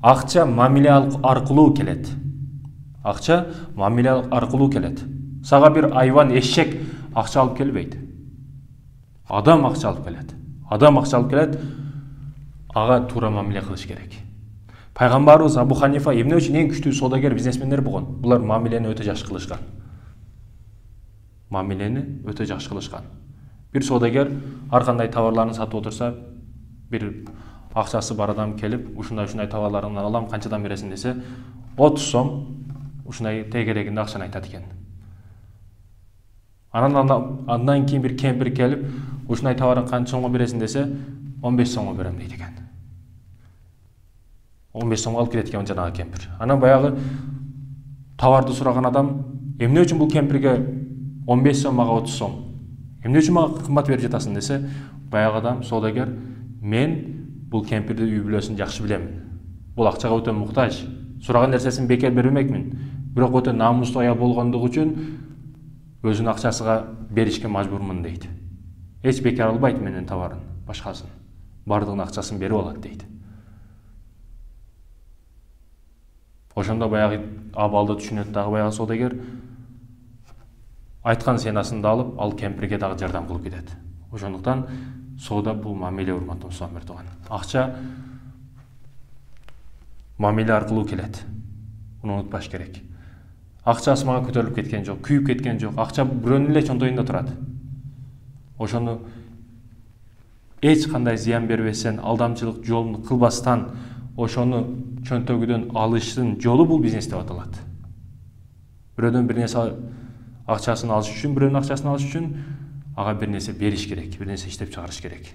Акча мамиле аркылуу келет. Акча мамиле аркылуу келет. Сага бир айван эшек акча алып келбейт. Адам акча алып келет. Адам акча алып келет, ага туура мамиле кылыш керек. Пайгамбарыбыз Абу Ханифа эмне үчүн эң күчтүү содагер бизнесмендер болгон? Булар мамилени өтө жакшы кылышкан. Мамилени өтө жакшы кылышкан. Бир содагер ар кандай товарларын сатып отурса, бир акчасы бар адам келип, ушундай товарларыңдан алам, канчадан бересиң десе, 30 сом ушундай тегерегинде акчаны айтат экен. Андан кийин бир кемпир келип, ушундай товарын канча сомго бересиң десе, 15 сомго берем дейт экен. 15 сомго алып кетет экен жанагы кемпир. Анан баягы товарды сураган адам, эмне үчүн бул кемпирге 15 сом, мага 30 сом? Эмне үчүн мага кымбат берип жатасың десе, баягы адам, содагер, мен бул кемпирди үй бүлөсүн жакшы билем. Бул акчага өтө муктаж. Сураган нерсесин бекер бербемекмин. Бирок өтө намустуу аял болгондугу үчүн өзүнүн акчасыга беришке мажбурмун дейт. Эч бекер албайт менен товарын, башкасын. Бардыгынын акчасын берип алат дейт. Ошондо баягы абалды түшүнөт дагы баягы содагер, айткан сенасында алып, ал кемпирге дагы жардам кылып кетет. Ошондуктан сода бул мамиле, урматтуу мусулмандар туган. Акча мамиле аркылуу келет. Муну унутпаш керек. Акчасы мага көтөрүлүп кеткен жок, күйүп кеткен жок. Акча бирөөнүн эле чөнтөгүндө турат. Ошону эч кандай зыян бербестен, алдамчылык жолун кылбастан, ошону чөнтөгүдөн алыштын жолу бул бизнес деп аталат. Бирөөдөн бир нерсе акчасын алыш үчүн, бирөөнүн акчасын алыш үчүн ага бир нерсе бериш керек, бир нерсе иштеп чыгарыш керек.